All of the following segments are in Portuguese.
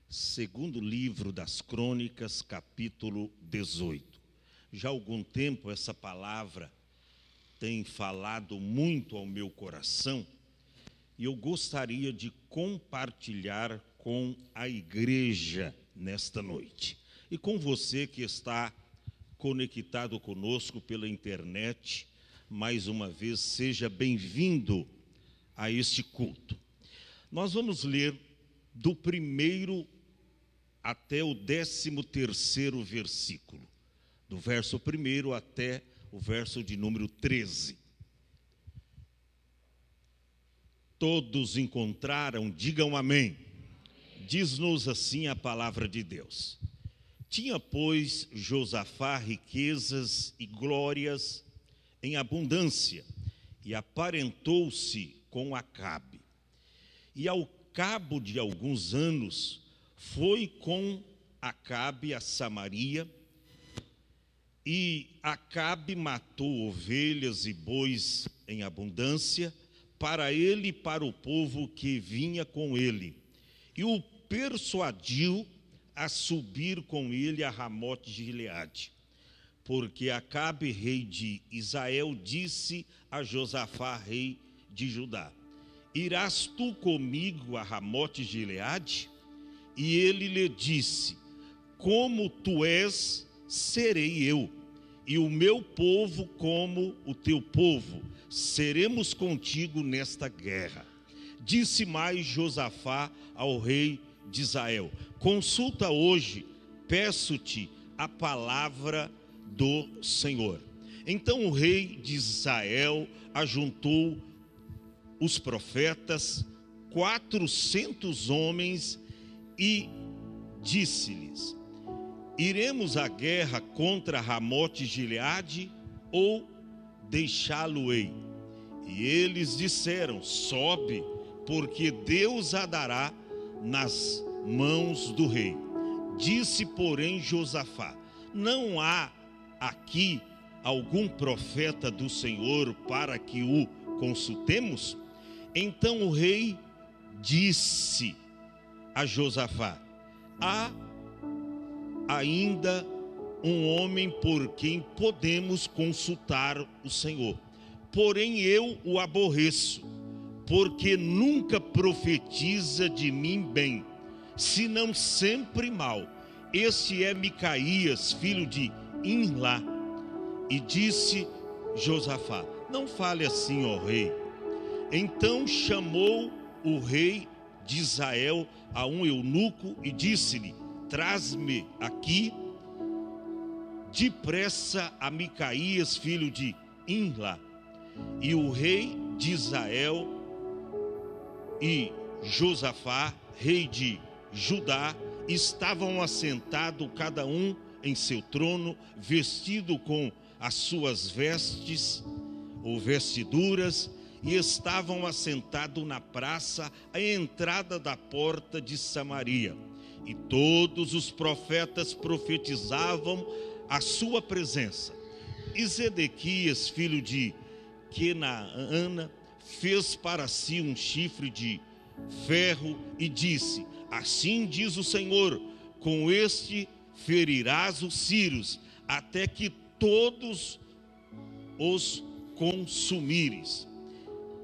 Segundo livro das Crônicas, capítulo 18. Já há algum tempo essa palavra tem falado muito ao meu coração e eu gostaria de compartilhar com a igreja nesta noite. E com você que está conectado conosco pela internet, mais uma vez, seja bem-vindo a este culto. Nós vamos ler do primeiro até o 13º versículo, do verso 1 até o verso de número 13. Todos encontraram, digam amém. Diz-nos assim a palavra de Deus. Tinha, pois, Josafá riquezas e glórias em abundância, e aparentou-se com Acabe. E ao cabo de alguns anos, foi com Acabe a Samaria, e Acabe matou ovelhas e bois em abundância, para ele e para o povo que vinha com ele, e o persuadiu a subir com ele a Ramote de Gileade. Porque Acabe, rei de Israel, disse a Josafá, rei de Judá: irás tu comigo a Ramote de Gileade? E ele lhe disse: como tu és, serei eu, e o meu povo como o teu povo, seremos contigo nesta guerra. Disse mais Josafá ao rei de Israel: consulta hoje, peço-te a palavra do Senhor. Então o rei de Israel ajuntou os profetas, 400 homens, e disse-lhes: iremos à guerra contra Ramote de Gileade ou deixá-lo-ei? E eles disseram: sobe, porque Deus a dará nas mãos do rei. Disse, porém, Josafá: não há aqui algum profeta do Senhor para que o consultemos? Então o rei disse a Josafá: há ainda um homem por quem podemos consultar o Senhor, porém eu o aborreço, porque nunca profetiza de mim bem, senão sempre mal. Este é Micaías, filho de Imlá. E disse Josafá: não fale assim, ó rei. Então chamou o rei de Israel a um eunuco e disse-lhe: traz-me aqui depressa a Micaías, filho de Imlá. E o rei de Israel e Josafá, rei de Judá, estavam assentados cada um em seu trono, vestido com as suas vestes ou vestiduras, e estavam assentados na praça à entrada da porta de Samaria. E todos os profetas profetizavam a sua presença. E Zedequias, filho de Kenaana, fez para si um chifre de ferro e disse: assim diz o Senhor, com este ferirás os sírios, até que todos os consumires,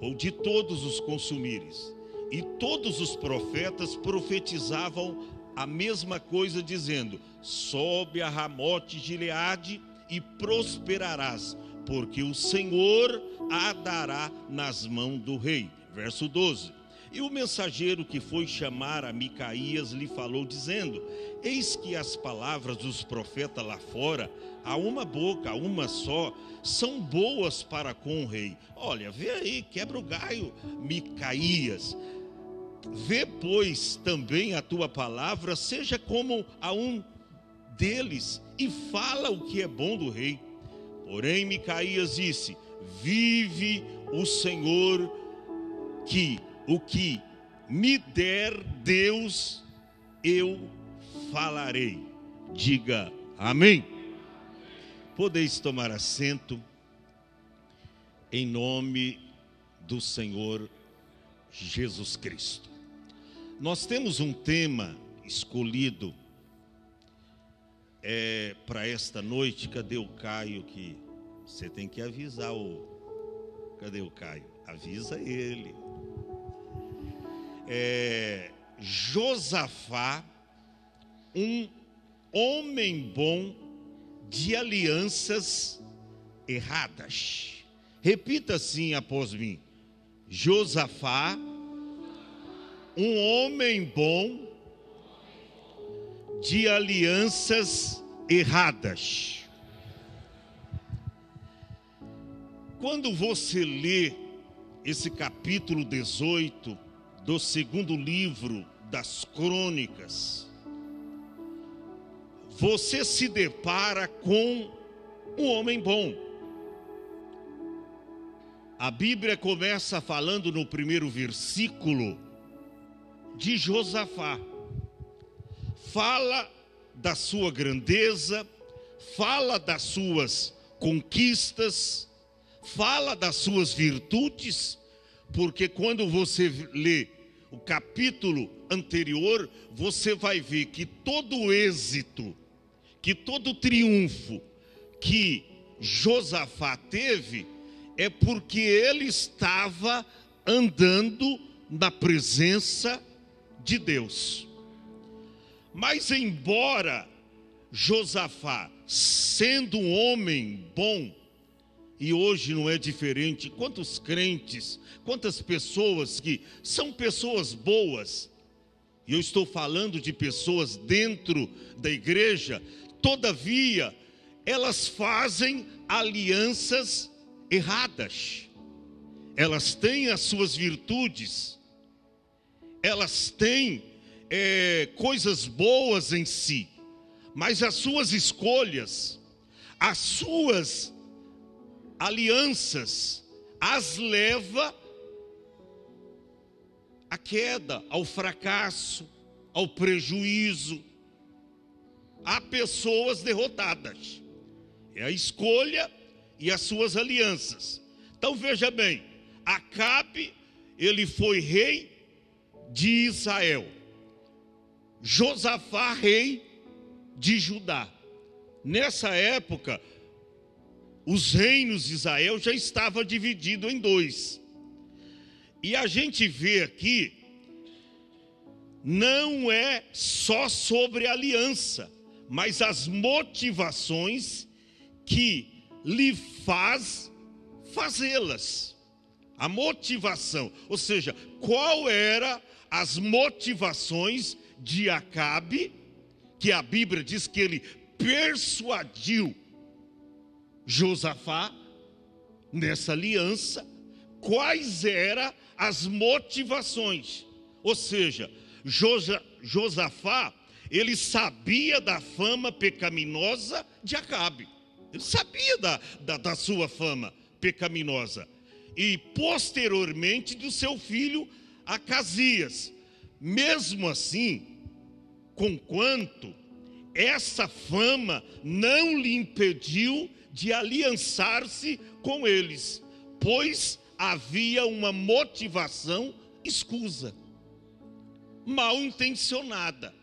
ou de todos os consumires. E todos os profetas profetizavam a mesma coisa, dizendo: sobe a Ramote de Gileade e prosperarás, porque o Senhor a dará nas mãos do rei. Verso 12. E o mensageiro que foi chamar a Micaías lhe falou, dizendo: eis que as palavras dos profetas lá fora, a uma boca, a uma só, são boas para com o rei. Olha, vê aí, quebra o galho, Micaías. Vê, pois, também a tua palavra, seja como a um deles, e fala o que é bom do rei. Porém, Micaías disse: vive o Senhor, que o que me der Deus, eu falarei. Diga amém. Podeis tomar assento, em nome do Senhor Jesus Cristo. Nós temos um tema escolhido para esta noite. Cadê o Caio? Que você tem que avisar Cadê o Caio? Avisa ele. Josafá, um homem bom de alianças erradas. Repita assim após mim: Josafá, um homem bom de alianças erradas. Quando você lê esse capítulo 18 do segundo livro das Crônicas, você se depara com um homem bom. A Bíblia começa falando no primeiro versículo de Josafá. Fala da sua grandeza, fala das suas conquistas, fala das suas virtudes, porque quando você lê o capítulo anterior, você vai ver que todo o êxito, que todo o triunfo que Josafá teve, é porque ele estava andando na presença de Deus. Mas embora Josafá, sendo um homem bom, e hoje não é diferente, quantos crentes, quantas pessoas que são pessoas boas, e eu estou falando de pessoas dentro da igreja, todavia, elas fazem alianças erradas. Elas têm as suas virtudes, elas têm coisas boas em si, mas as suas escolhas, as suas alianças, as leva à queda, ao fracasso, ao prejuízo. Há pessoas derrotadas. É a escolha e as suas alianças. Então veja bem, Acabe, ele foi rei de Israel. Josafá, rei de Judá. Nessa época, os reinos de Israel já estavam divididos em dois. E a gente vê aqui, não é só sobre aliança, mas as motivações que lhe faz fazê-las. A motivação, ou seja, qual era as motivações de Acabe, que a Bíblia diz que ele persuadiu Josafá nessa aliança. Quais eram as motivações? Ou seja, Josafá, ele sabia da fama pecaminosa de Acabe. Ele sabia da sua fama pecaminosa. E posteriormente do seu filho Acasias. Mesmo assim, conquanto essa fama não lhe impediu de aliançar-se com eles, pois havia uma motivação escusa, mal intencionada.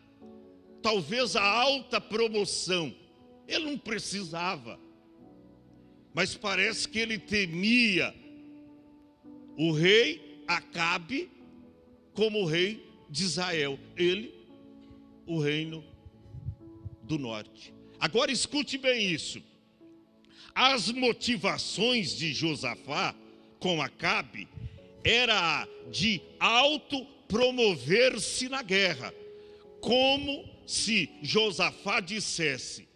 Talvez a alta promoção, ele não precisava, mas parece que ele temia o rei Acabe como o rei de Israel, ele, o reino do norte. Agora escute bem isso. As motivações de Josafá com Acabe era de autopromover-se na guerra, como se Josafá dissesse,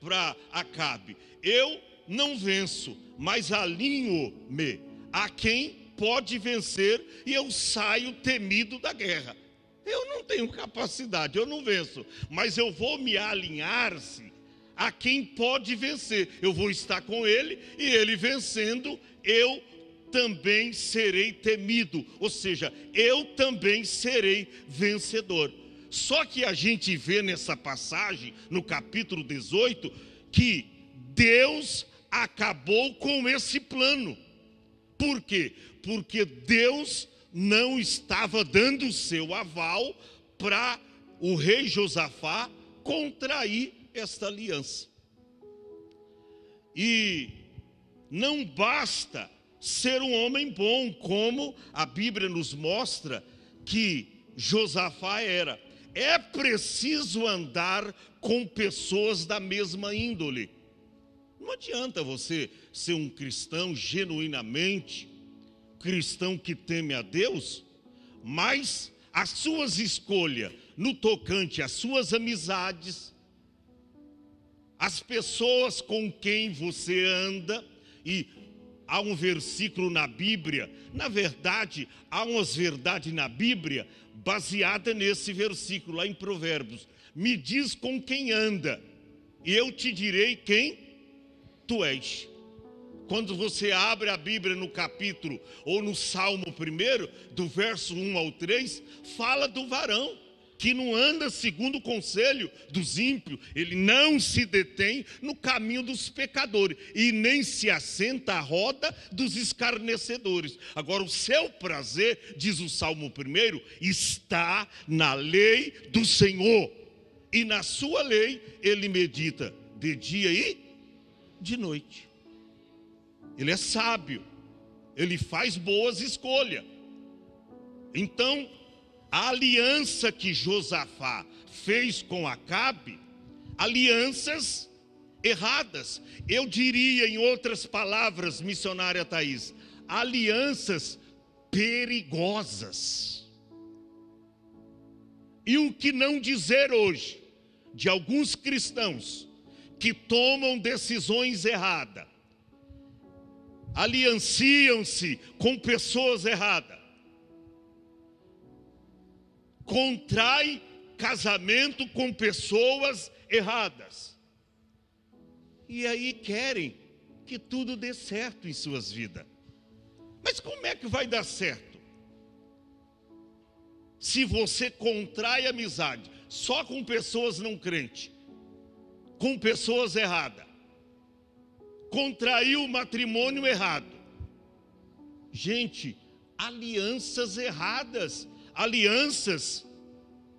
para Acabe: eu não venço, mas alinho-me a quem pode vencer e eu saio temido da guerra. Eu não tenho capacidade, eu não venço, mas eu vou me alinhar-se a quem pode vencer. Eu vou estar com ele e ele vencendo, eu também serei temido, ou seja, eu também serei vencedor. Só que a gente vê nessa passagem, no capítulo 18, que Deus acabou com esse plano. Por quê? Porque Deus não estava dando o seu aval para o rei Josafá contrair esta aliança. E não basta ser um homem bom, como a Bíblia nos mostra que Josafá era. É preciso andar com pessoas da mesma índole. Não adianta você ser um cristão genuinamente, cristão que teme a Deus, mas as suas escolhas no tocante às suas amizades, as pessoas com quem você anda, e há um versículo na Bíblia, na verdade, há umas verdades na Bíblia baseada nesse versículo, lá em Provérbios. Me diz com quem anda, e eu te direi quem tu és. Quando você abre a Bíblia no capítulo, ou no Salmo 1, do verso 1 ao 3, fala do varão que não anda segundo o conselho dos ímpios, ele não se detém no caminho dos pecadores, e nem se assenta à roda dos escarnecedores. Agora, o seu prazer, diz o Salmo 1, está na lei do Senhor, e na sua lei ele medita de dia e de noite. Ele é sábio, ele faz boas escolhas. Então, a aliança que Josafá fez com Acabe, alianças erradas. Eu diria, em outras palavras, missionária Thaís, alianças perigosas. E o que não dizer hoje de alguns cristãos que tomam decisões erradas, alianciam-se com pessoas erradas, contrai casamento com pessoas erradas, e aí querem que tudo dê certo em suas vidas. Mas como é que vai dar certo? Se você contrai amizade só com pessoas não crentes, com pessoas erradas, contraiu matrimônio errado. Gente, alianças erradas, alianças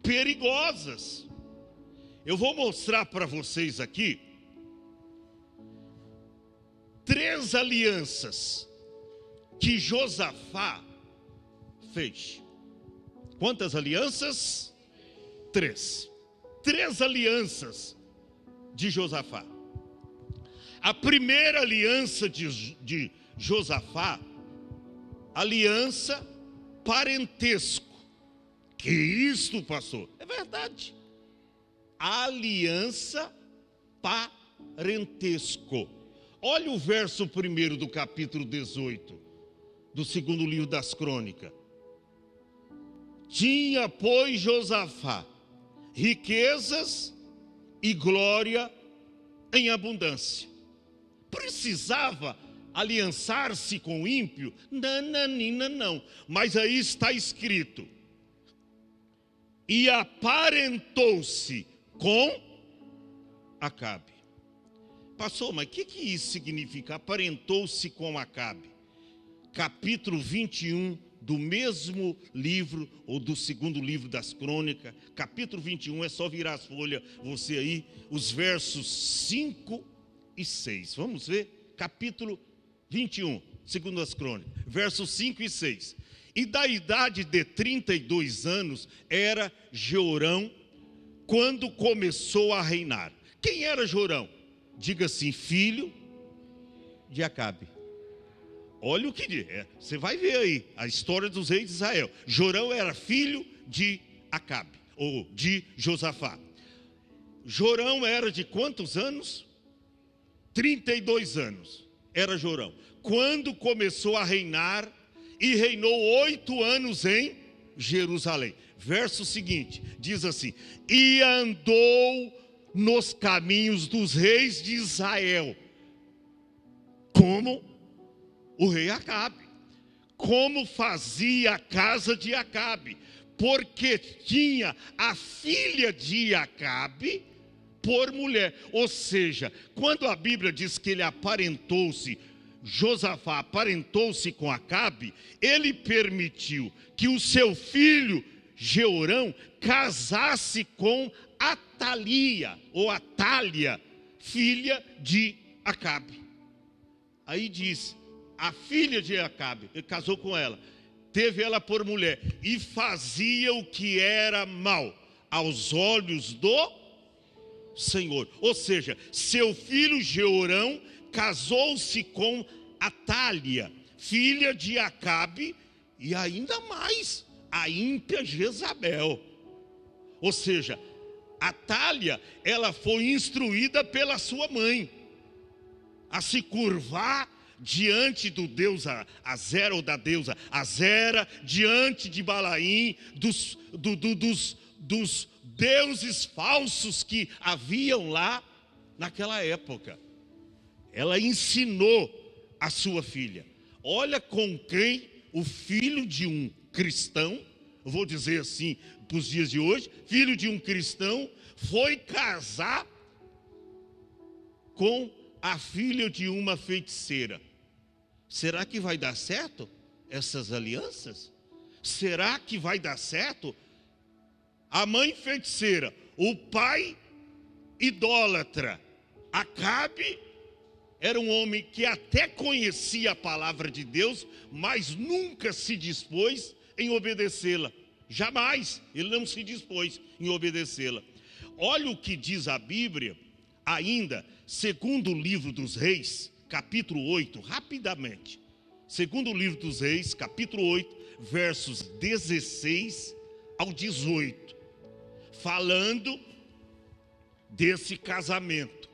perigosas. Eu vou mostrar para vocês aqui 3 alianças que Josafá fez. Quantas alianças? 3. 3 alianças de Josafá. A primeira aliança de Josafá, aliança parentesco. Que isto, pastor? É verdade. Aliança parentesco. Olha o verso 1 do capítulo 18, do 2º livro das Crônicas. Tinha, pois, Josafá riquezas e glória em abundância. Precisava aliançar-se com o ímpio? Nananina, não. Mas aí está escrito: e aparentou-se com Acabe. Pastor, mas o que isso significa? Aparentou-se com Acabe. Capítulo 21 do mesmo livro, ou do 2º livro das Crônicas, capítulo 21, é só virar as folhas, você aí, os versos 5 e 6. Vamos ver? Capítulo 21, 2 das Crônicas, versos 5 e 6. E da idade de 32 anos era Jeorão quando começou a reinar. Quem era Jorão? Diga assim, filho de Acabe. Olha o que diz, você vai ver aí a história dos reis de Israel. Jorão era filho de Acabe, ou de Josafá. Jorão era de quantos anos? 32 anos era Jorão, quando começou a reinar, e reinou 8 anos em Jerusalém. Verso seguinte, diz assim: e andou nos caminhos dos reis de Israel, como o rei Acabe, como fazia a casa de Acabe, porque tinha a filha de Acabe por mulher. Ou seja, quando a Bíblia diz que ele aparentou-se, Josafá aparentou-se com Acabe, ele permitiu que o seu filho Jeorão casasse com Atalia, ou Atália, filha de Acabe. Aí diz, a filha de Acabe, ele casou com ela, teve ela por mulher, e fazia o que era mal aos olhos do Senhor. Ou seja, seu filho Jeorão casou-se com Atália, filha de Acabe, e ainda mais, a ímpia Jezabel. Ou seja, Atália, ela foi instruída pela sua mãe a se curvar diante do deus Azera, ou da deusa Azera, diante de Balaim, dos deuses falsos que haviam lá naquela época. Ela ensinou a sua filha. Olha com quem o filho de um cristão, eu vou dizer assim para os dias de hoje, filho de um cristão foi casar com a filha de uma feiticeira. Será que vai dar certo essas alianças? Será que vai dar certo? A mãe feiticeira, o pai idólatra, Acabe era um homem que até conhecia a palavra de Deus, mas nunca se dispôs em obedecê-la. Jamais, ele não se dispôs em obedecê-la. Olha o que diz a Bíblia, ainda, segundo o livro dos Reis, capítulo 8, rapidamente. Segundo o livro dos Reis, capítulo 8, versos 16 ao 18. Falando desse casamento.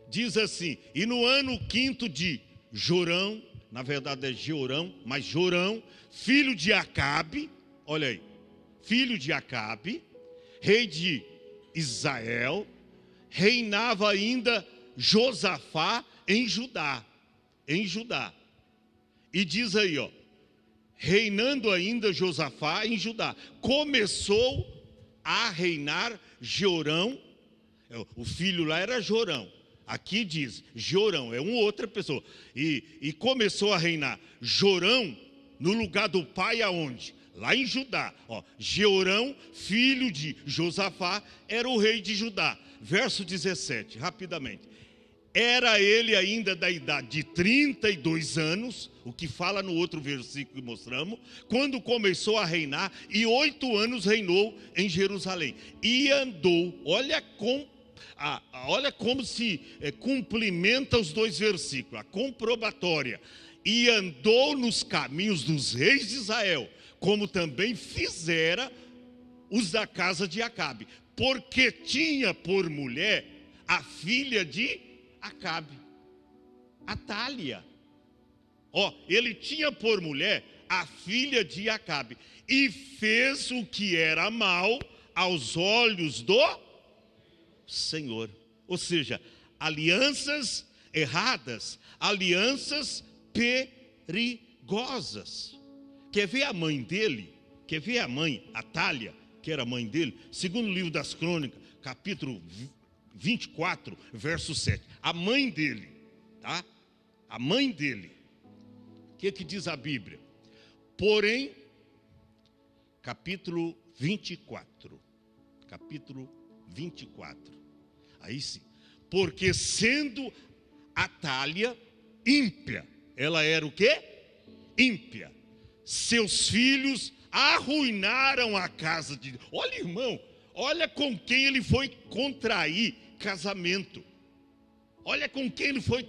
Diz assim, e no ano 5º de Jorão, na verdade é Jeorão, mas Jorão, filho de Acabe, olha aí, filho de Acabe, rei de Israel, reinava ainda Josafá em Judá. E diz aí, ó, reinando ainda Josafá em Judá, começou a reinar Jeorão, o filho lá era Jorão, aqui diz Jorão, é uma outra pessoa, e começou a reinar Jorão no lugar do pai aonde? Lá em Judá, ó, Jeorão, filho de Josafá, era o rei de Judá. Verso 17, rapidamente. Era ele ainda da idade de 32 anos, o que fala no outro versículo que mostramos, quando começou a reinar, e 8 anos reinou em Jerusalém. E andou, olha como se cumprimenta os dois versículos, a comprobatória. E andou nos caminhos dos reis de Israel, como também fizera os da casa de Acabe, porque tinha por mulher a filha de Acabe, Atália. Ó, ele tinha por mulher a filha de Acabe, e fez o que era mal aos olhos do Senhor. Ou seja, alianças erradas, alianças perigosas. Quer ver a mãe dele? Quer ver a mãe, Atália, que era a mãe dele? Segundo o livro das Crônicas, capítulo 24, verso 7. A mãe dele, tá? A mãe dele. O que diz a Bíblia? Porém, capítulo 24. Capítulo 24. Aí sim. Porque sendo Atália ímpia, ela era o quê? Ímpia. Seus filhos arruinaram a casa de Deus. Olha, irmão, olha com quem ele foi contrair casamento. Olha com quem ele foi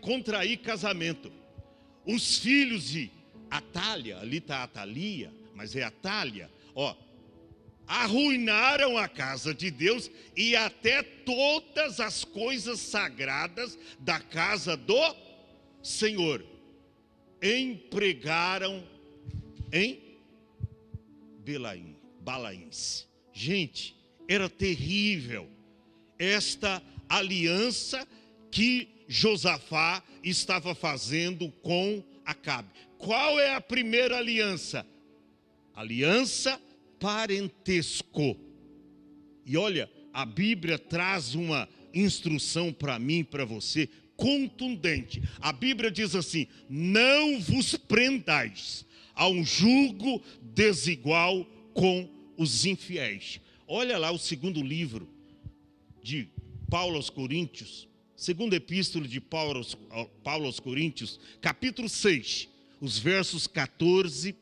contrair casamento. Os filhos de Atália, ali está Atalia, mas é Atália, ó, arruinaram a casa de Deus e até todas as coisas sagradas da casa do Senhor. Empregaram em Balaíns. Gente, era terrível esta aliança que Josafá estava fazendo com Acabe. Qual é a primeira aliança? Aliança parentesco. E olha, a Bíblia traz uma instrução para mim e para você contundente. A Bíblia diz assim: não vos prendais a um jugo desigual com os infiéis. Olha lá o segundo livro de Paulo aos Coríntios, segunda epístola de Paulo aos Coríntios, capítulo 6, os versos 14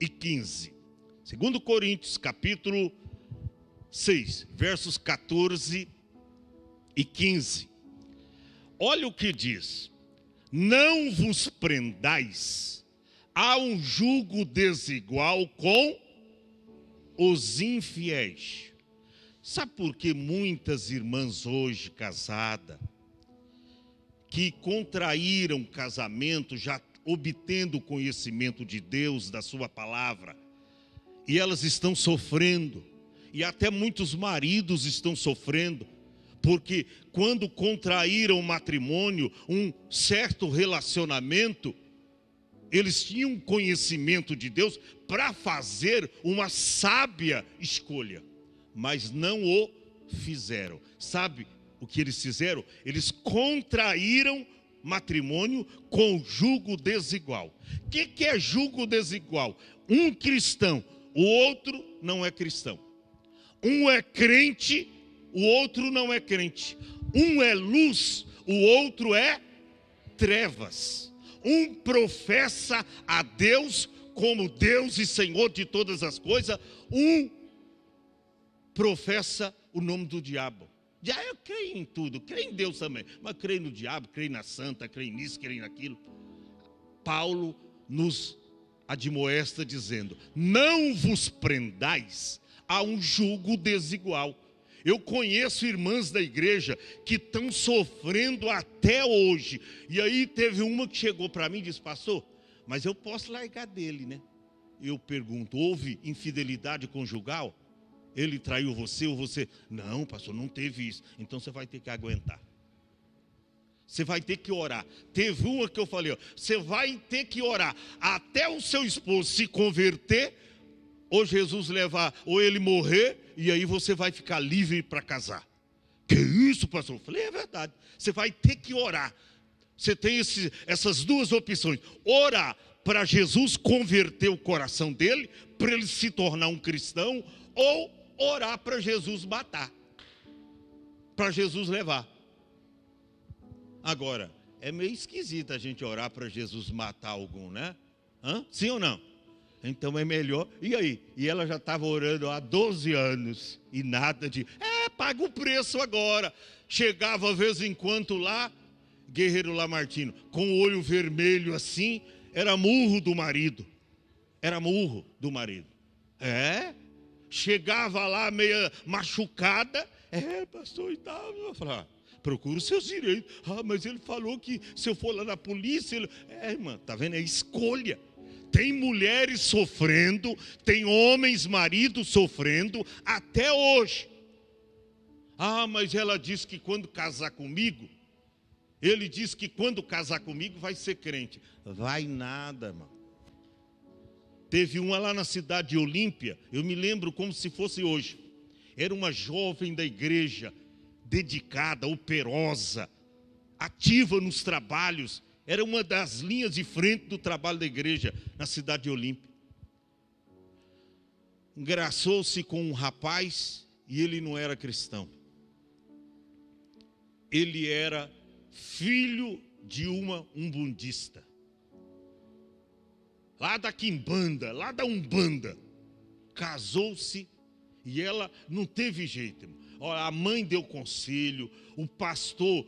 e 15. 2 Coríntios, capítulo 6, versos 14 e 15. Olha o que diz: não vos prendais a um jugo desigual com os infiéis. Sabe por que muitas irmãs hoje casadas, que contraíram casamento, já obtendo o conhecimento de Deus, da sua palavra, e elas estão sofrendo, e até muitos maridos estão sofrendo, porque quando contraíram matrimônio, um certo relacionamento, eles tinham conhecimento de Deus para fazer uma sábia escolha, mas não o fizeram. Sabe o que eles fizeram? Eles contraíram matrimônio com jugo desigual. O que é jugo desigual? Um cristão, o outro não é cristão. Um é crente, o outro não é crente. Um é luz, o outro é trevas. Um professa a Deus como Deus e Senhor de todas as coisas. Um professa o nome do diabo. Já eu creio em tudo, creio em Deus também, mas creio no diabo, creio na santa, creio nisso, creio naquilo. Paulo nos admoesta dizendo: não vos prendais a um jugo desigual. Eu conheço irmãs da igreja que estão sofrendo até hoje. E aí teve uma que chegou para mim e disse: pastor, mas eu posso largar dele, né? Eu pergunto: houve infidelidade conjugal? Ele traiu você ou você? Não, pastor, não teve isso. Então você vai ter que aguentar. Você vai ter que orar. Teve uma que eu falei: ó, você vai ter que orar até o seu esposo se converter, ou Jesus levar, ou ele morrer, e aí você vai ficar livre para casar. Que isso, pastor? Eu falei: é verdade. Você vai ter que orar. Você tem essas duas opções: orar para Jesus converter o coração dele, para ele se tornar um cristão, ou orar para Jesus matar, para Jesus levar. Agora, é meio esquisito a gente orar para Jesus matar algum, né? Sim ou não? Então é melhor. E aí? E ela já estava orando há 12 anos e nada de, paga o preço agora. Chegava de vez em quando lá, Guerreiro Lamartino, com o olho vermelho assim, era murro do marido. Era murro do marido. Chegava lá meio machucada, pastor e tal. Eu falava: procura os seus direitos. Mas ele falou que se eu for lá na polícia, irmã, tá vendo? É escolha. Tem mulheres sofrendo, tem homens, maridos sofrendo até hoje. Mas ela disse que quando casar comigo, ele disse que quando casar comigo vai ser crente. Vai nada, irmão. Teve uma lá na cidade de Olímpia, eu me lembro como se fosse hoje. Era uma jovem da igreja, dedicada, operosa, ativa nos trabalhos. Era uma das linhas de frente do trabalho da igreja na cidade de Olímpia. Engraçou-se com um rapaz e ele não era cristão. Ele era filho de uma umbandista. Lá da Quimbanda, lá da Umbanda. Casou-se e ela não teve jeito, irmão. A mãe deu conselho, o pastor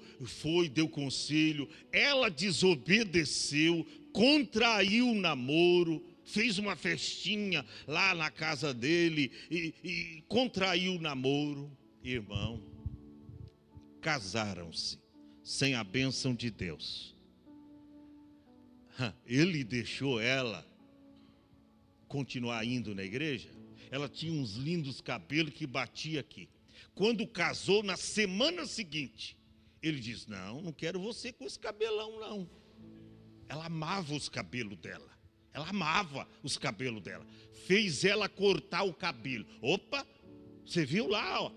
deu conselho, ela desobedeceu, contraiu o namoro, fez uma festinha lá na casa dele e contraiu o namoro. Irmão, casaram-se sem a bênção de Deus. Ele deixou ela continuar indo na igreja. Ela tinha uns lindos cabelos que batia aqui. Quando casou, na semana seguinte, ele disse: não quero você com esse cabelão não. Ela amava os cabelos dela. Ela amava os cabelos dela. Fez ela cortar o cabelo. Opa, você viu lá, ó,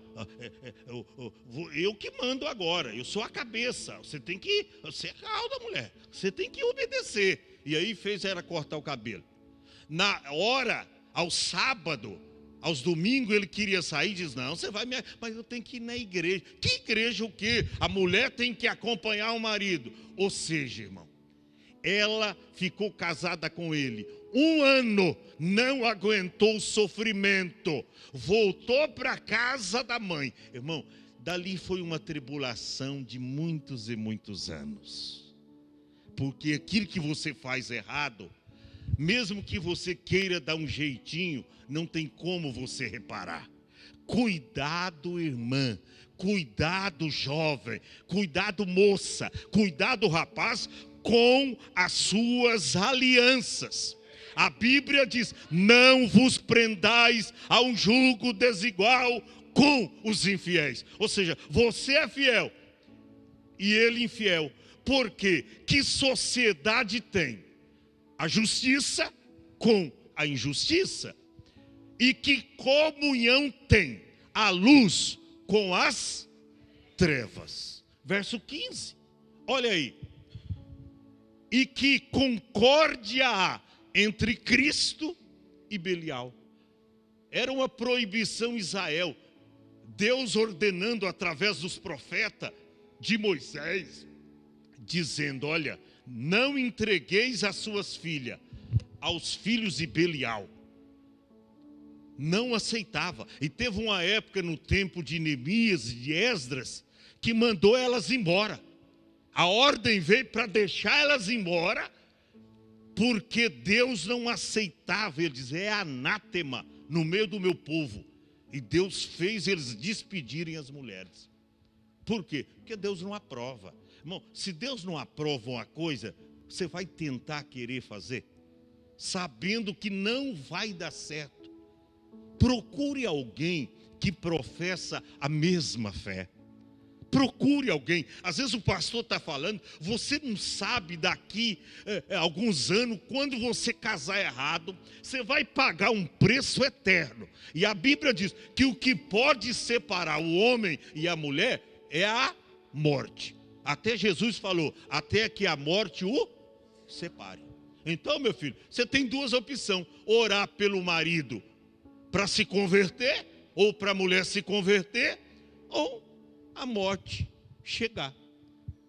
eu que mando agora, eu sou a cabeça. Você é calda, mulher, você tem que obedecer. E aí fez ela cortar o cabelo. Na hora, ao sábado, Aos domingos ele queria sair e diz, não, você vai, mas eu tenho que ir na igreja. Que igreja o quê? A mulher tem que acompanhar o marido. Ou seja, irmão, ela ficou casada com ele 1 ano, não aguentou o sofrimento, voltou para a casa da mãe. Irmão, dali foi uma tribulação de muitos e muitos anos. Porque aquilo que você faz errado, mesmo que você queira dar um jeitinho, não tem como você reparar. Cuidado, irmã, cuidado, jovem, cuidado, moça, cuidado, rapaz, com as suas alianças. A Bíblia diz, não vos prendais a um jugo desigual com os infiéis. Ou seja, você é fiel e ele infiel. Por quê? Que sociedade tem a justiça com a injustiça? E que comunhão tem a luz com as trevas? Verso 15, olha aí. E que concórdia há entre Cristo e Belial. Era uma proibição em Israel. Deus ordenando através dos profetas de Moisés, dizendo, olha, não entregueis as suas filhas aos filhos de Belial. Não aceitava. E teve uma época no tempo de Neemias e de Esdras que mandou elas embora. A ordem veio para deixar elas embora, porque Deus não aceitava. Ele dizia, é anátema no meio do meu povo. E Deus fez eles despedirem as mulheres. Por quê? Porque Deus não aprova. Irmão, se Deus não aprova uma coisa, você vai tentar querer fazer, sabendo que não vai dar certo. Procure alguém que professa a mesma fé. Procure alguém. Às vezes o pastor está falando, você não sabe daqui alguns anos, quando você casar errado, você vai pagar um preço eterno. E a Bíblia diz que o que pode separar o homem e a mulher é a morte. Até Jesus falou, até que a morte o separe. Então, meu filho, você tem 2 opções: orar pelo marido para se converter, ou para a mulher se converter, ou a morte chegar.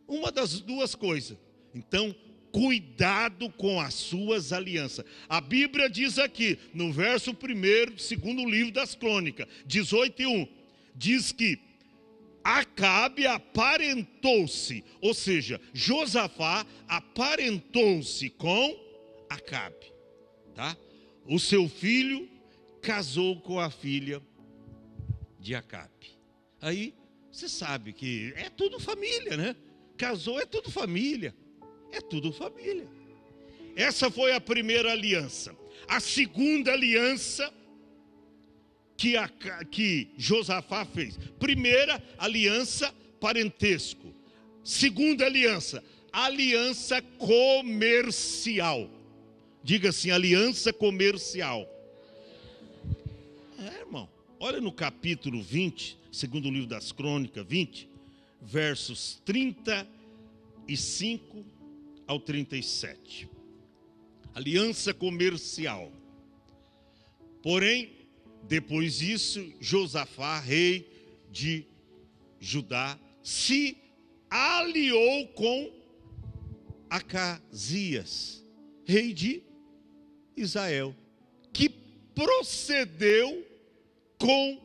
Uma das 2 coisas. Então, cuidado com as suas alianças. A Bíblia diz aqui, no verso 1º, 2º livro das Crônicas, 18:1, diz que Acabe aparentou-se, ou seja, Josafá aparentou-se com Acabe, tá? O seu filho casou com a filha de Acabe. Aí, você sabe que é tudo família, né? Casou é tudo família. É tudo família. Essa foi a primeira aliança. A segunda aliança que Josafá fez. Primeira aliança, parentesco. Segunda aliança, aliança comercial. Diga assim, aliança comercial. Irmão, olha no capítulo 20, segundo livro das Crônicas, 20, versos 35 ao 37. Aliança comercial. Porém, depois disso, Josafá, rei de Judá, se aliou com Acasias, rei de Israel, que procedeu com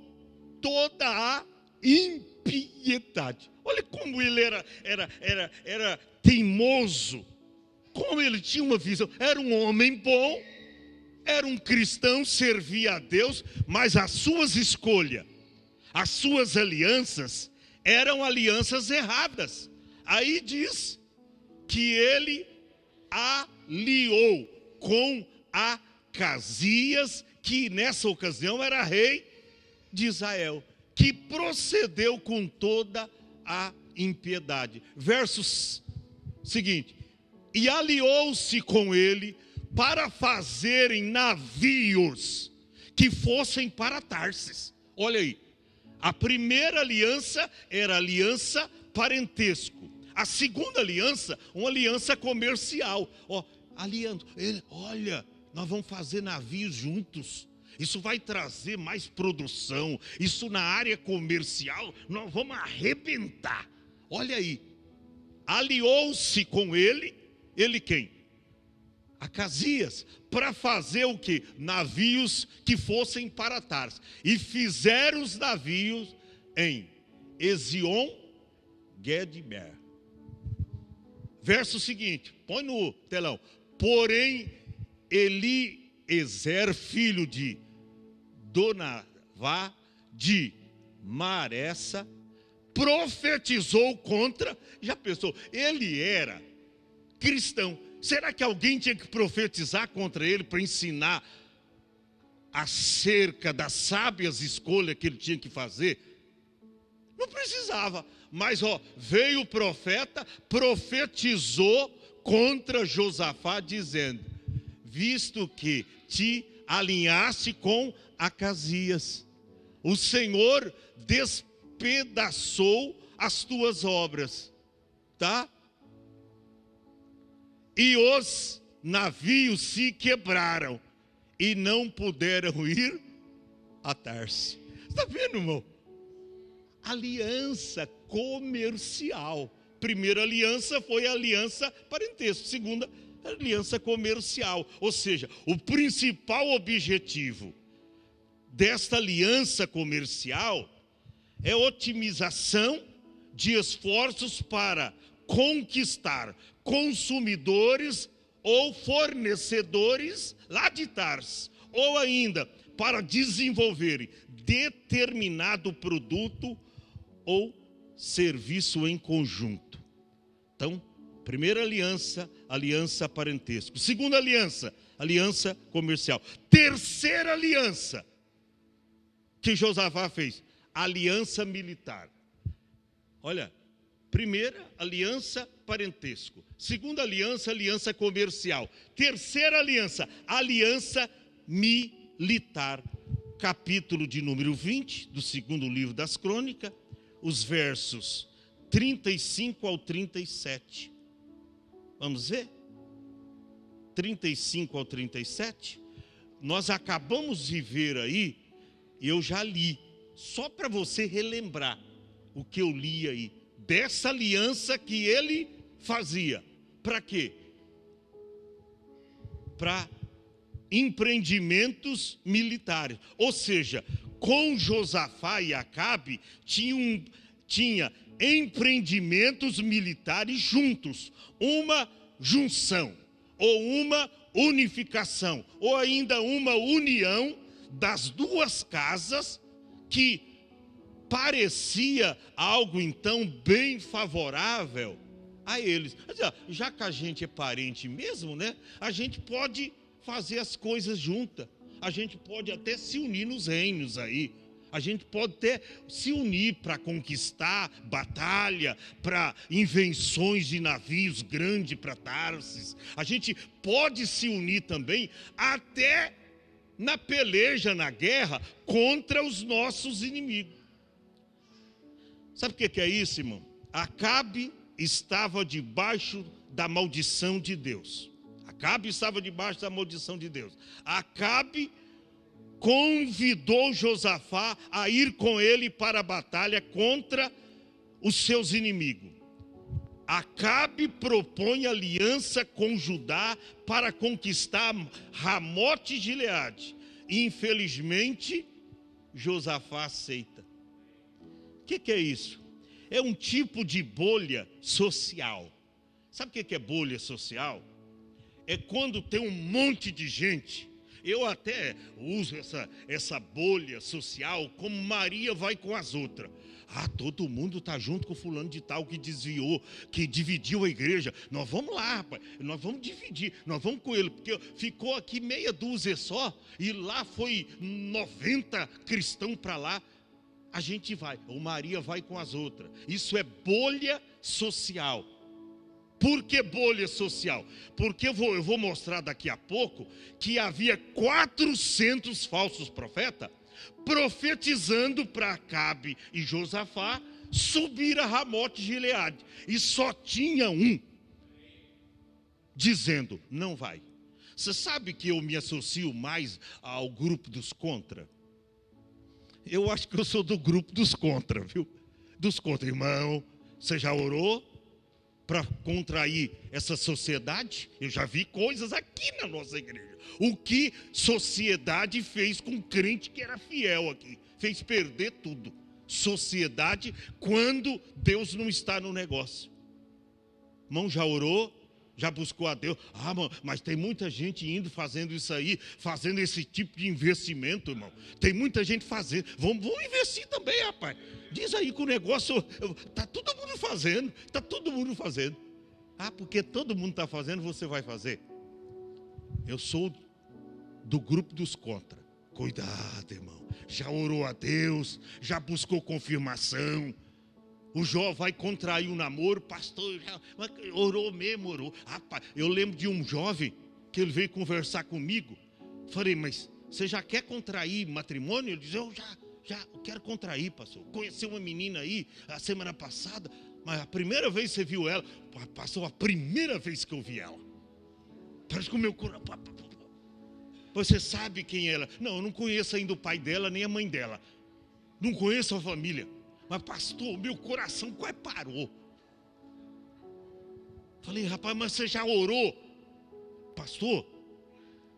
toda a impiedade. Olha como ele era teimoso, como ele tinha uma visão. Era um homem bom, era um cristão, servia a Deus, mas as suas escolhas, as suas alianças, eram alianças erradas. Aí diz que ele aliou com Acasias, que nessa ocasião era rei de Israel, que procedeu com toda a impiedade. Verso seguinte: e aliou-se com ele para fazerem navios que fossem para Tarsis. Olha aí, a primeira aliança era aliança parentesco. A segunda aliança, uma aliança comercial. Aliando, olha, nós vamos fazer navios juntos. isso vai trazer mais produção, isso na área comercial, nós vamos arrebentar. Olha aí, aliou-se com ele quem? Acasias, para fazer o quê? Navios que fossem para Tarsis. E fizeram os navios em Ezion-Geber. Verso seguinte, põe no telão. Porém, Eliezer, filho de Donavá, de Maressa, profetizou contra. Já pensou? Ele era cristão. Será que alguém tinha que profetizar contra ele para ensinar acerca das sábias escolhas que ele tinha que fazer? Não precisava. Mas veio o profeta, profetizou contra Josafá, dizendo: visto que te alinhaste com Acasias, o Senhor despedaçou as tuas obras, tá? E os navios se quebraram e não puderam ir a Tarsis. Está vendo, irmão? Aliança comercial. Primeira aliança foi a aliança parentesco. Segunda, aliança comercial. Ou seja, o principal objetivo desta aliança comercial é otimização de esforços para conquistar consumidores ou fornecedores lá de Tarsis, ou ainda para desenvolverem determinado produto ou serviço em conjunto. Então, primeira aliança, aliança parentesco. Segunda aliança, aliança comercial. Terceira aliança que Josafá fez, aliança militar. Olha, primeira aliança parentesco. Segunda aliança, aliança comercial. Terceira aliança, aliança militar. Capítulo de número 20 do segundo livro das Crônicas, os versos 35 ao 37. Vamos ver? 35 ao 37. Nós acabamos de ver aí, e eu já li, só para você relembrar o que eu li aí, dessa aliança que ele fazia. Para quê? Para empreendimentos militares. Ou seja, com Josafá e Acabe tinha empreendimentos militares juntos, uma junção, ou uma unificação, ou ainda uma união das duas casas, que parecia algo então bem favorável a eles. Já que a gente é parente mesmo, né? A gente pode fazer as coisas juntas. A gente pode até se unir nos reinos aí. A gente pode até se unir para conquistar batalha, para invenções de navios grandes para Tarsis. A gente pode se unir também até na peleja, na guerra, contra os nossos inimigos. Sabe o que é isso, irmão? Acabe estava debaixo da maldição de Deus. Acabe estava debaixo da maldição de Deus. Acabe convidou Josafá a ir com ele para a batalha contra os seus inimigos. Acabe propõe aliança com Judá para conquistar Ramote e Gileade. Infelizmente, Josafá aceita. O que é isso? É um tipo de bolha social. Sabe o que é bolha social? É quando tem um monte de gente. Eu até uso essa bolha social como Maria vai com as outras. Todo mundo está junto com fulano de tal que desviou, que dividiu a igreja. Nós vamos lá, rapaz, nós vamos dividir, nós vamos com ele, porque ficou aqui meia dúzia só, e lá foi 90 cristãos para lá. A gente vai, ou Maria vai com as outras. Isso é bolha social. Por que bolha social? Porque eu vou mostrar daqui a pouco que havia 400 falsos profetas profetizando para Acabe e Josafá subir a Ramote de Gileade. E só tinha um dizendo, não vai. Você sabe que eu me associo mais ao grupo dos contra? Eu acho que eu sou do grupo dos contra, viu? Dos contra, irmão. Você já orou para contrair essa sociedade? Eu já vi coisas aqui na nossa igreja. O que sociedade fez com crente que era fiel aqui? Fez perder tudo. Sociedade quando Deus não está no negócio. Irmão, já orou? Já buscou a Deus? Ah, mano, mas tem muita gente indo fazendo isso aí, fazendo esse tipo de investimento, irmão. Tem muita gente fazendo. Vamos investir também, rapaz. Diz aí que o negócio está todo mundo fazendo. Está todo mundo fazendo. Ah, porque todo mundo está fazendo, você vai fazer. Eu sou do grupo dos contra. Cuidado, irmão. Já orou a Deus, já buscou confirmação. O Jó vai contrair um namoro, pastor, já orou mesmo, orou. Rapaz, eu lembro de um jovem que ele veio conversar comigo. Falei, mas você já quer contrair matrimônio? Ele disse, eu já quero contrair, pastor. Conheci uma menina aí, a semana passada, mas a primeira vez que você viu ela, pastor, a primeira vez que eu vi ela. Parece que o meu coração... Você sabe quem é ela? Não, eu não conheço ainda o pai dela, nem a mãe dela. Não conheço a família. Mas pastor, meu coração quase parou. Falei, rapaz, mas você já orou? Pastor,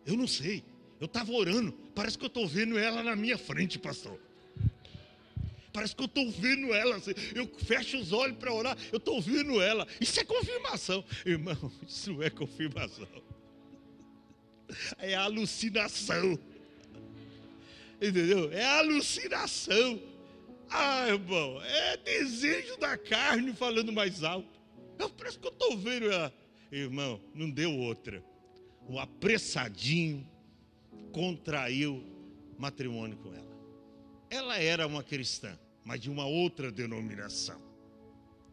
eu não sei. Eu estava orando. Parece que eu estou vendo ela na minha frente, pastor. Parece que eu estou vendo ela. Eu fecho os olhos para orar. Eu estou vendo ela. Isso é confirmação. Irmão, isso não é confirmação. É alucinação. Entendeu? É alucinação. Ah, irmão, é desejo da carne falando mais alto. Parece que eu estou vendo ela. Irmão, não deu outra. O apressadinho contraiu matrimônio com ela. Ela era uma cristã, mas de uma outra denominação.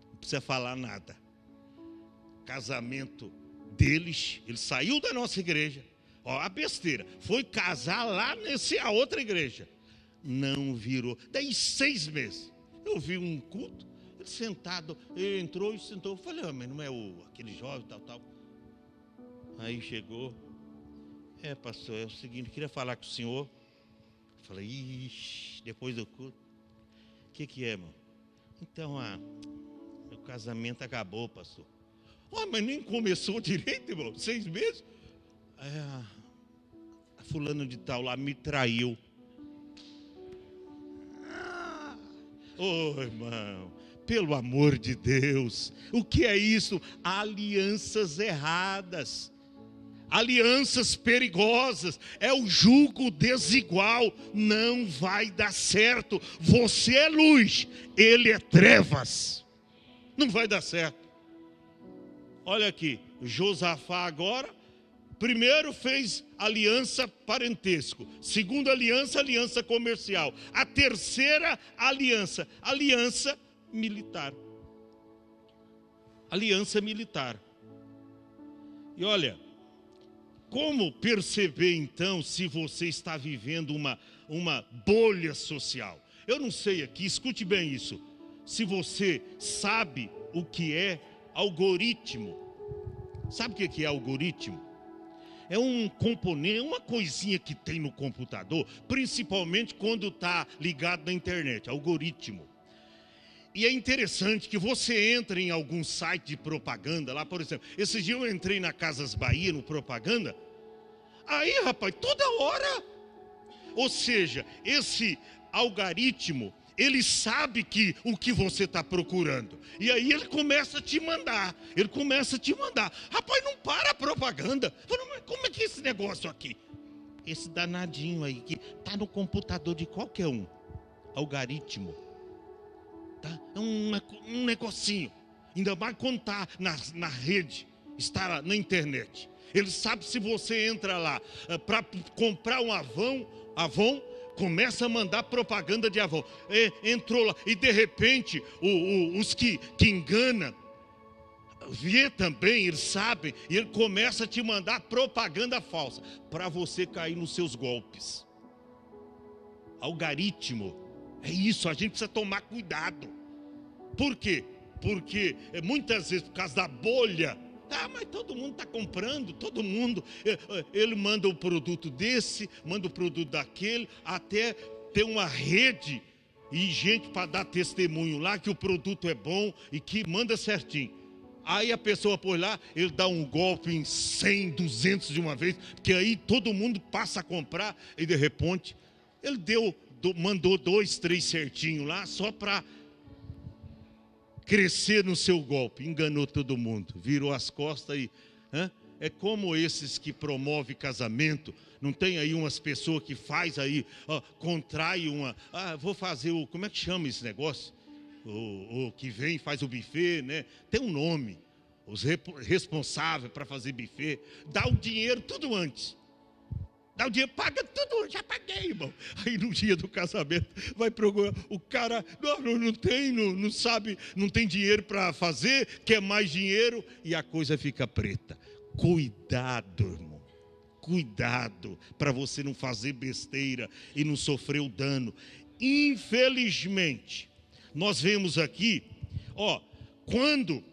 Não precisa falar nada. Casamento deles, ele saiu da nossa igreja. Ó, a besteira. Foi casar lá a outra igreja. Não virou. Daí 6 meses, eu vi um culto, ele sentado, ele entrou e sentou. Eu falei, mas não é aquele jovem, tal. Aí chegou, pastor, é o seguinte, queria falar com o senhor. Eu falei, ixi, depois do culto. O que é, irmão? Então, meu casamento acabou, pastor. Mas nem começou direito, irmão, 6 meses. Aí a fulano de tal lá me traiu. Irmão, pelo amor de Deus, o que é isso? Alianças erradas, alianças perigosas, é o jugo desigual, não vai dar certo. Você é luz, ele é trevas, não vai dar certo. Olha aqui, Josafá agora, primeiro fez aliança parentesco. Segunda aliança, aliança comercial. A terceira aliança, aliança militar. Aliança militar. E olha, como perceber então se você está vivendo uma bolha social? Eu não sei aqui, escute bem isso. Se você sabe o que é algoritmo. Sabe o que é algoritmo? É um componente, uma coisinha que tem no computador, principalmente quando está ligado na internet, algoritmo. E é interessante que você entra em algum site de propaganda, lá por exemplo, esse dia eu entrei na Casas Bahia, no propaganda, aí rapaz, toda hora, ou seja, esse algoritmo, ele sabe o que você está procurando. E aí ele começa a te mandar. Rapaz, não para a propaganda. Mas como é que é esse negócio aqui? Esse danadinho aí, que está no computador de qualquer um. Algoritmo. Tá? É um negocinho. Ainda mais quando está na rede. Está na internet. Ele sabe se você entra lá para comprar um Avon, começa a mandar propaganda de Avon. Entrou lá e de repente os que enganam, vê também, eles sabem, e ele começa a te mandar propaganda falsa, para você cair nos seus golpes. Algoritmo, é isso, a gente precisa tomar cuidado. Por quê? Porque muitas vezes, por causa da bolha Ah, mas todo mundo está comprando, todo mundo. Ele manda o produto desse, manda o produto daquele, até ter uma rede e gente para dar testemunho lá que o produto é bom e que manda certinho. Aí a pessoa por lá, ele dá um golpe em 100, 200 de uma vez, porque aí todo mundo passa a comprar e de repente ele mandou 2, 3 certinho lá só para crescer no seu golpe, enganou todo mundo, virou as costas e... É como esses que promovem casamento, não tem aí umas pessoas que faz aí, contrai uma... vou fazer o... Como é que chama esse negócio? O que vem e faz o buffet, né? Tem um nome, os responsáveis para fazer buffet, dá o dinheiro tudo antes. Dá o dinheiro, paga tudo, já paguei, irmão. Aí no dia do casamento, vai procurar, o cara não tem, não sabe, não tem dinheiro para fazer, quer mais dinheiro, e a coisa fica preta. Cuidado, irmão, cuidado, para você não fazer besteira e não sofrer o dano. Infelizmente, nós vemos aqui, quando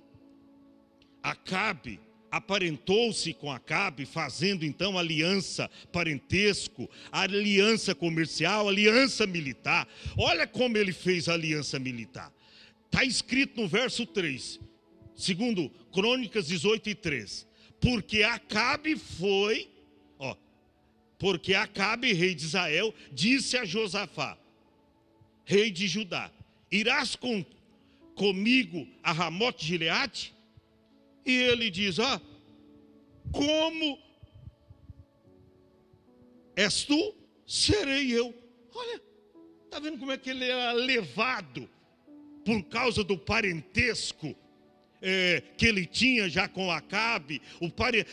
Acabe aparentou-se com Acabe, fazendo então aliança, parentesco, aliança comercial, aliança militar. Olha como ele fez a aliança militar. Está escrito no verso 3, segundo Crônicas 18:3. Porque Acabe, rei de Israel, disse a Josafá, rei de Judá: irás comigo a Ramote de Gileade? E ele diz: como és tu, serei eu. Olha, está vendo como é que ele era levado por causa do parentesco que ele tinha já com Acabe,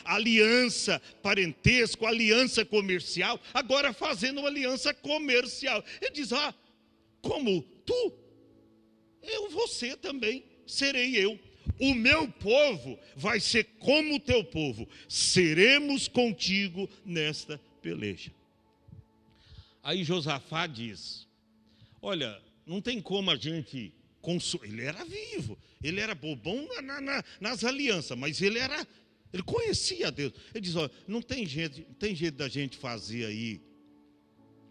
aliança parentesco, aliança comercial, agora fazendo uma aliança comercial. Ele diz: como tu, você também serei eu. O meu povo vai ser como o teu povo. Seremos contigo nesta peleja. Aí Josafá diz: olha, não tem como a gente... Ele era vivo, ele era bobão nas alianças, mas ele conhecia Deus. Ele diz: olha, não tem jeito da gente fazer aí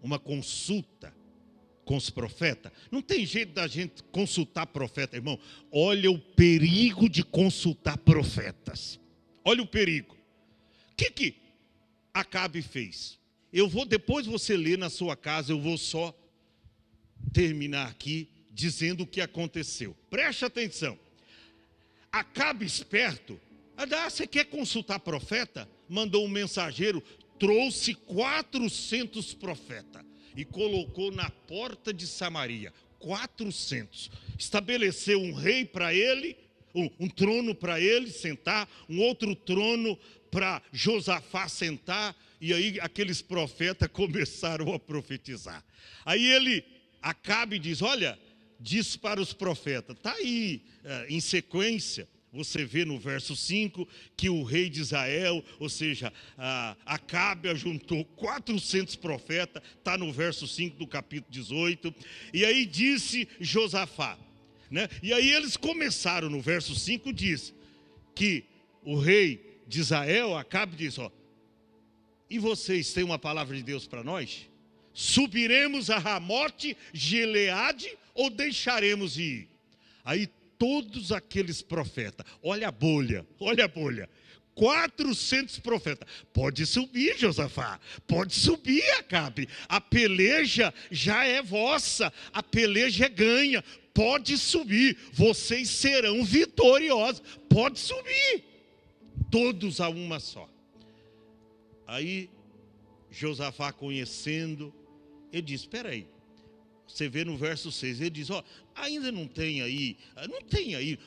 uma consulta com os profetas? Não tem jeito da gente consultar profeta, irmão. Olha o perigo de consultar profetas. Olha o perigo. O que Acabe fez? Depois você lê na sua casa, eu vou só terminar aqui dizendo o que aconteceu. Preste atenção. Acabe esperto. Você quer consultar profeta? Mandou um mensageiro, trouxe 400 profetas e colocou na porta de Samaria. 400. Estabeleceu um rei para ele, um trono para ele sentar, um outro trono para Josafá sentar, e aí aqueles profetas começaram a profetizar. Aí Acabe diz: olha, diz para os profetas, está aí em sequência, você vê no verso 5, que o rei de Israel, ou seja, Acabe juntou 400 profetas, está no verso 5 do capítulo 18, e aí disse Josafá, né? E aí eles começaram, no verso 5 diz, que o rei de Israel, Acabe diz: e vocês têm uma palavra de Deus para nós? Subiremos a Ramote Gileade ou deixaremos de ir? Aí todos aqueles profetas, olha a bolha, 400 profetas, pode subir, Josafá, pode subir, Acabe, a peleja já é vossa, a peleja é ganha, pode subir, vocês serão vitoriosos, pode subir, todos a uma só. Aí Josafá, conhecendo, ele diz: espera aí, você vê no verso 6, ele diz: ainda não tem aí,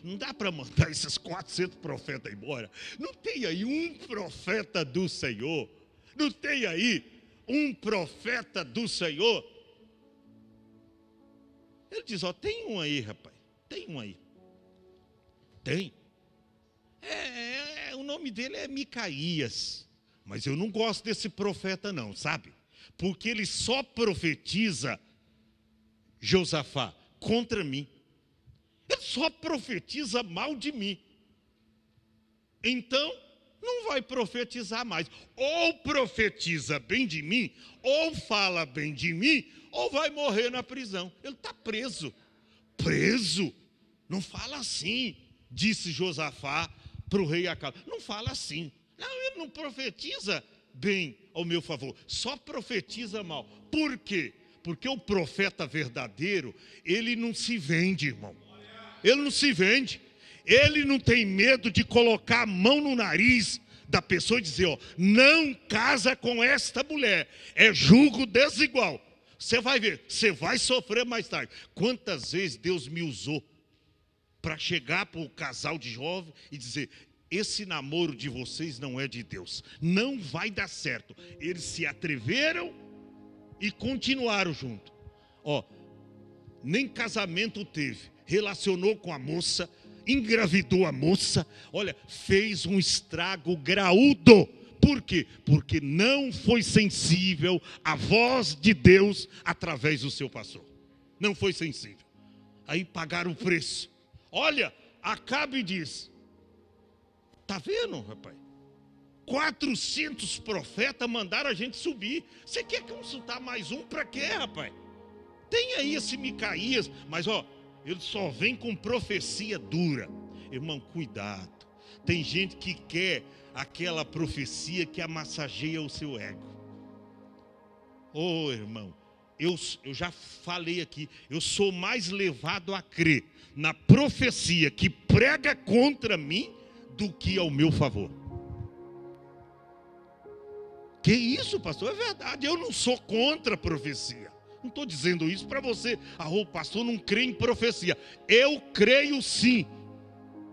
não dá para mandar esses 400 profetas embora, não tem aí um profeta do Senhor, não tem aí um profeta do Senhor? Ele diz: tem um aí, rapaz, tem um aí, tem, o nome dele é Micaías, mas eu não gosto desse profeta não, sabe? Porque ele só profetiza, Josafá, contra mim. Ele só profetiza mal de mim. então não vai profetizar mais. Ou profetiza bem de mim, ou fala bem de mim, ou vai morrer na prisão. Ele está preso. Preso? Não fala assim, disse Josafá para o rei Acabe. Não fala assim. Não, ele não profetiza bem ao meu favor, só profetiza mal. Por quê? Porque o profeta verdadeiro, ele não se vende, irmão. Ele não se vende. Ele não tem medo de colocar a mão no nariz da pessoa e dizer, ó, não casa com esta mulher, é julgo desigual. Você vai ver, você vai sofrer mais tarde. Quantas vezes Deus me usou para chegar para o casal de jovens e dizer, esse namoro de vocês não é de Deus, não vai dar certo. Eles se atreveram e continuaram junto. Ó, nem casamento teve, relacionou com a moça, engravidou a moça, olha, fez um estrago graúdo. Por quê? Porque não foi sensível à voz de Deus através do seu pastor. Não foi sensível. Aí pagaram o preço. Olha, Acabe diz, tá vendo, rapaz? 400 profetas mandaram a gente subir. Você quer consultar mais um para quê, rapaz? Tem aí esse Micaías, mas ó, ele só vem com profecia dura. Irmão, cuidado. Tem gente que quer aquela profecia que amassageia o seu ego. Ô, irmão, eu já falei aqui, eu sou mais levado a crer na profecia que prega contra mim do que ao meu favor. Que isso, pastor? É verdade, eu não sou contra a profecia. Não estou dizendo isso para você, o pastor não crê em profecia. Eu creio sim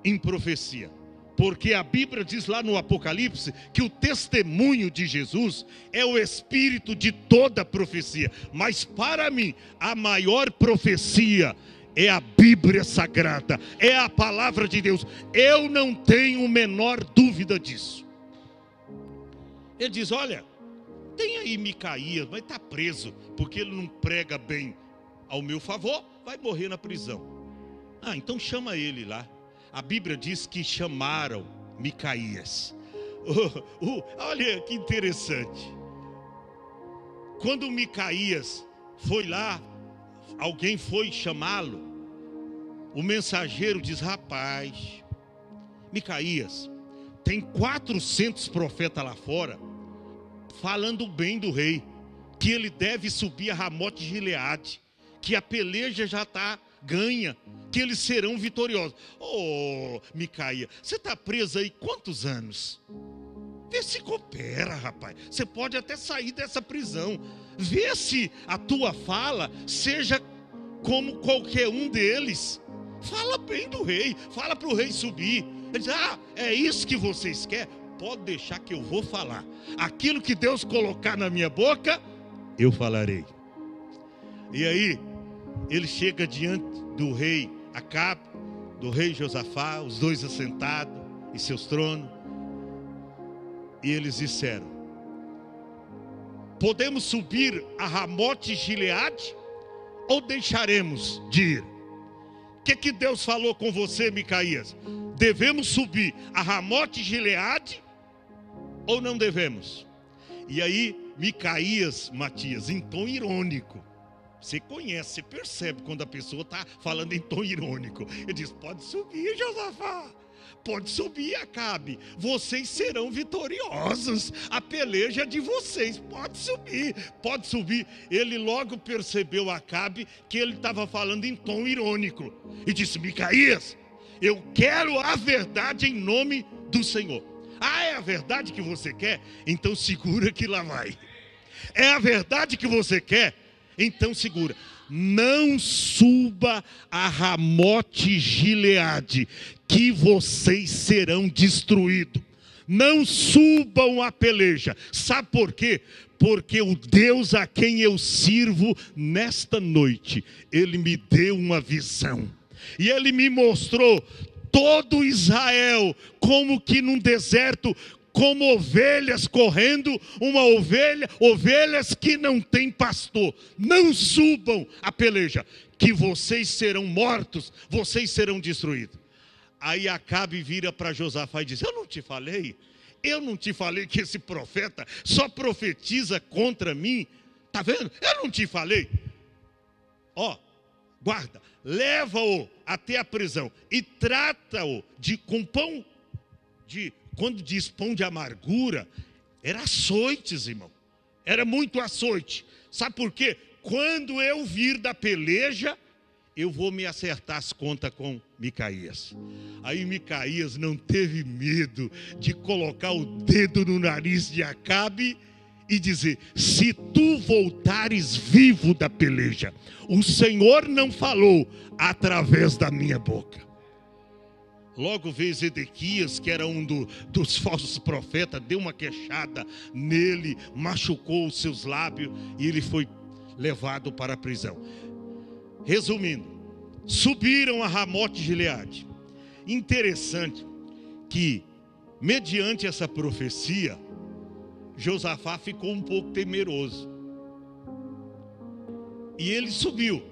em profecia. Porque a Bíblia diz lá no Apocalipse que o testemunho de Jesus é o espírito de toda profecia. Mas para mim, a maior profecia é a Bíblia Sagrada, é a palavra de Deus. Eu não tenho a menor dúvida disso. Ele diz, olha, tem aí Micaías, mas está preso, porque ele não prega bem ao meu favor, vai morrer na prisão. Então chama ele lá. A Bíblia diz que chamaram Micaías. Olha que interessante. Quando Micaías foi lá, alguém foi chamá-lo, o mensageiro diz, rapaz, Micaías, tem 400 profetas lá fora, falando bem do rei, que ele deve subir a Ramote de Gileade, que a peleja já está ganha, que eles serão vitoriosos. Micaías, você está preso aí quantos anos? Vê se coopera, rapaz. Você pode até sair dessa prisão. Vê se a tua fala seja como qualquer um deles. Fala bem do rei, fala para o rei subir. Ele diz, é isso que vocês querem? Pode deixar que eu vou falar. Aquilo que Deus colocar na minha boca, eu falarei. E aí, ele chega diante do rei Acabe, do rei Josafá, os dois assentados em seus tronos. E eles disseram, podemos subir a Ramote Gileade ou deixaremos de ir? O que Deus falou com você, Micaías? Devemos subir a Ramote Gileade ou não devemos? E aí, Micaías, Matias, em tom irônico, você conhece, você percebe quando a pessoa está falando em tom irônico. Ele diz, pode subir, Josafá, pode subir, Acabe, vocês serão vitoriosos, a peleja é de vocês, pode subir, pode subir. Ele logo percebeu, Acabe, que ele estava falando em tom irônico, e disse, Micaías, eu quero a verdade em nome do Senhor. É a verdade que você quer? Então segura que lá vai. É a verdade que você quer? Então segura. Não suba a Ramote Gileade, que vocês serão destruídos. Não subam a peleja. Sabe por quê? Porque o Deus a quem eu sirvo nesta noite, Ele me deu uma visão. E Ele me mostrou todo Israel como que num deserto, como ovelhas correndo, ovelhas que não têm pastor. Não subam a peleja, que vocês serão mortos, vocês serão destruídos. Aí Acabe vira para Josafá e diz: eu não te falei? Eu não te falei que esse profeta só profetiza contra mim? Tá vendo? Eu não te falei. Ó, guarda, leva-o até a prisão e trata-o com pão quando diz pão de amargura, era açoites, irmão. Era muito açoite. Sabe por quê? Quando eu vir da peleja, eu vou me acertar as contas com Micaías. Aí Micaías não teve medo de colocar o dedo no nariz de Acabe e dizer: se tu voltares vivo da peleja, o Senhor não falou através da minha boca. Logo veio Zedequias, que era um dos falsos profetas, deu uma queixada nele, machucou os seus lábios e ele foi levado para a prisão. Resumindo, subiram a Ramote de Gileade. Interessante que, mediante essa profecia, Josafá ficou um pouco temeroso. E ele subiu.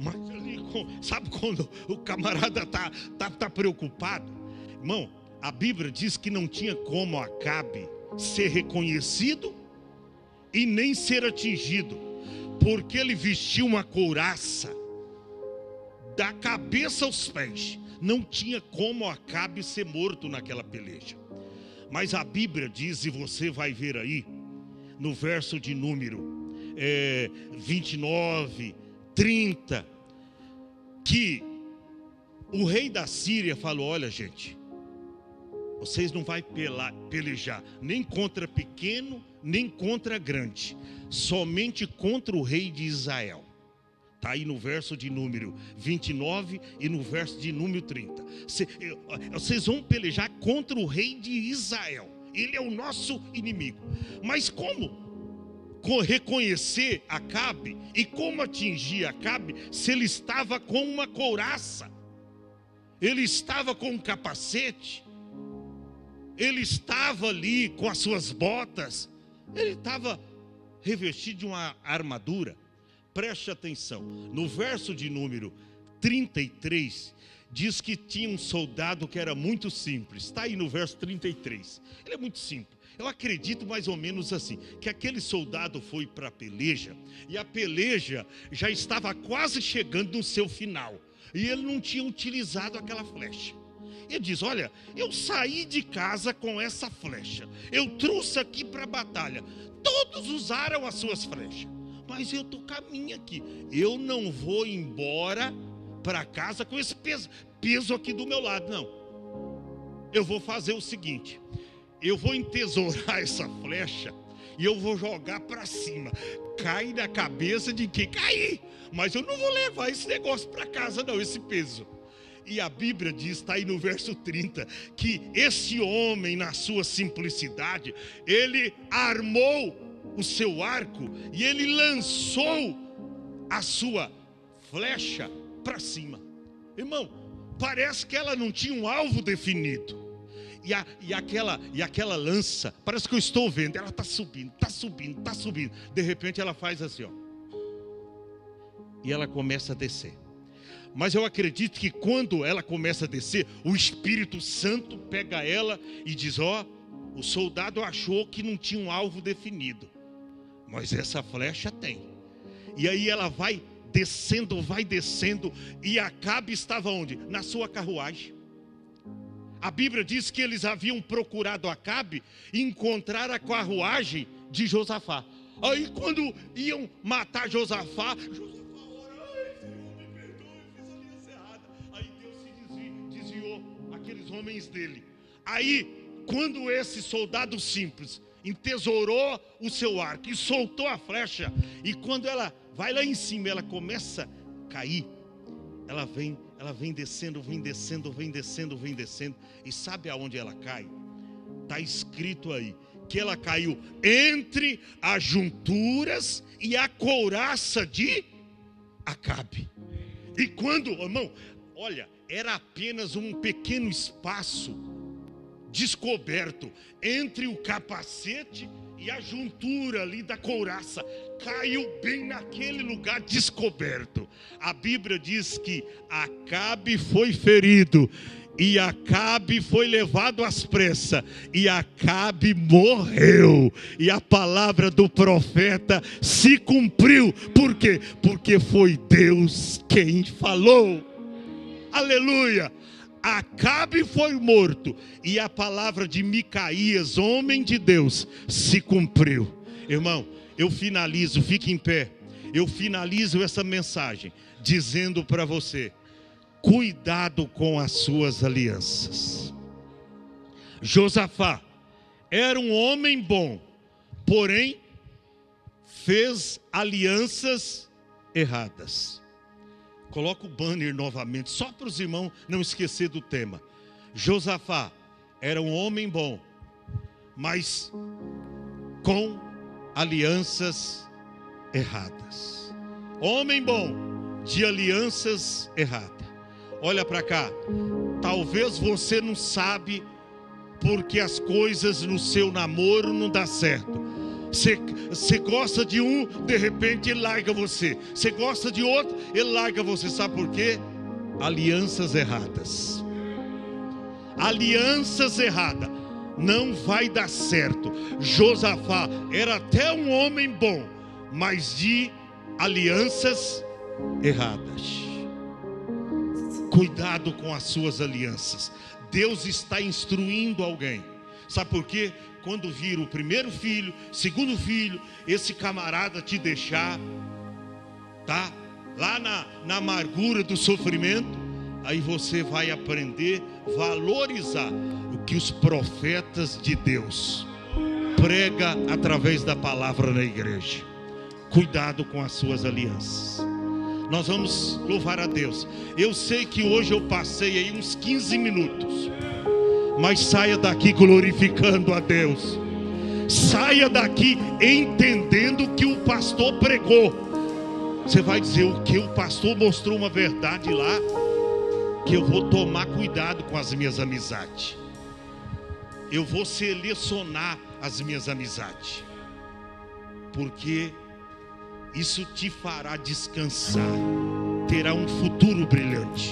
Mas ali, sabe quando o camarada tá preocupado? Irmão, a Bíblia diz que não tinha como Acabe ser reconhecido e nem ser atingido, porque ele vestiu uma couraça da cabeça aos pés. Não tinha como Acabe ser morto naquela peleja. Mas a Bíblia diz, e você vai ver aí, no verso de número 29, 30, que o rei da Síria falou: olha, gente, vocês não vão pelejar nem contra pequeno, nem contra grande, somente contra o rei de Israel. Está aí no verso de número 29 e no verso de número 30. Vocês vão pelejar contra o rei de Israel. Ele é o nosso inimigo. Mas como reconhecer Acabe e como atingir Acabe se ele estava com uma couraça? Ele estava com um capacete. Ele estava ali com as suas botas. Ele estava revestido de uma armadura. Preste atenção, no verso de número 33, diz que tinha um soldado que era muito simples. Está aí no verso 33, ele é muito simples. Eu acredito mais ou menos assim, que aquele soldado foi para a peleja, e a peleja já estava quase chegando no seu final, e ele não tinha utilizado aquela flecha. Ele diz: olha, eu saí de casa com essa flecha, eu trouxe aqui para a batalha, todos usaram as suas flechas, mas eu estou com a minha aqui. Eu não vou embora para casa com esse peso aqui do meu lado, não. Eu vou fazer o seguinte: eu vou entesourar essa flecha e eu vou jogar para cima. Cai na cabeça de quem cair, mas eu não vou levar esse negócio para casa não, esse peso. E a Bíblia diz, está aí no verso 30, que esse homem, na sua simplicidade, ele armou o seu arco e ele lançou a sua flecha para cima. Irmão, parece que ela não tinha um alvo definido. E aquela lança, parece que eu estou vendo, ela está subindo, está subindo, está subindo. De repente ela faz assim, ó, e ela começa a descer. Mas eu acredito que quando ela começa a descer, o Espírito Santo pega ela e diz: ó, o soldado achou que não tinha um alvo definido, mas essa flecha tem. E aí ela vai descendo, e Acabe estava onde? Na sua carruagem. A Bíblia diz que eles haviam procurado Acabe e encontrar a carruagem de Josafá. Aí quando iam matar Josafá ora: ai, Senhor, me perdoe, eu fiz a aliança errada. Aí Deus se desviou aqueles homens dele. Aí quando esse soldado simples entesourou o seu arco e soltou a flecha, e quando ela vai lá em cima, ela começa a cair. Ela vem descendo, e sabe aonde ela cai? Está escrito aí que ela caiu entre as junturas e a couraça de Acabe. E quando, irmão, olha, era apenas um pequeno espaço descoberto entre o capacete e a juntura ali da couraça. Caiu bem naquele lugar descoberto. A Bíblia diz que Acabe foi ferido e Acabe foi levado às pressas, e Acabe morreu, e a palavra do profeta se cumpriu. Por quê? Porque foi Deus quem falou. Aleluia! Acabe foi morto, e a palavra de Micaías, homem de Deus, se cumpriu. Irmão, eu finalizo, fique em pé, eu finalizo essa mensagem dizendo para você: cuidado com as suas alianças. Josafá era um homem bom, porém fez alianças erradas. Coloca o banner novamente, só para os irmãos não esquecer do tema. Josafá era um homem bom, mas com alianças erradas. Homem bom, de alianças erradas. Olha para cá, talvez você não sabe porque as coisas no seu namoro não dão certo. Você gosta de um, de repente ele larga você. Você gosta de outro, ele larga você. Sabe por quê? Alianças erradas. Alianças erradas. Não vai dar certo. Josafá era até um homem bom, mas de alianças erradas. Cuidado com as suas alianças. Deus está instruindo alguém. Sabe por quê? Quando vir o primeiro filho, segundo filho, esse camarada te deixar, tá? Lá na amargura do sofrimento, aí você vai aprender a valorizar o que os profetas de Deus prega através da palavra na igreja. Cuidado com as suas alianças. Nós vamos louvar a Deus. Eu sei que hoje eu passei aí uns 15 minutos, mas saia daqui glorificando a Deus. Saia daqui entendendo o que o pastor pregou. Você vai dizer: o que o pastor mostrou uma verdade lá, que eu vou tomar cuidado com as minhas amizades. Eu vou selecionar as minhas amizades, porque isso te fará descansar, terá um futuro brilhante.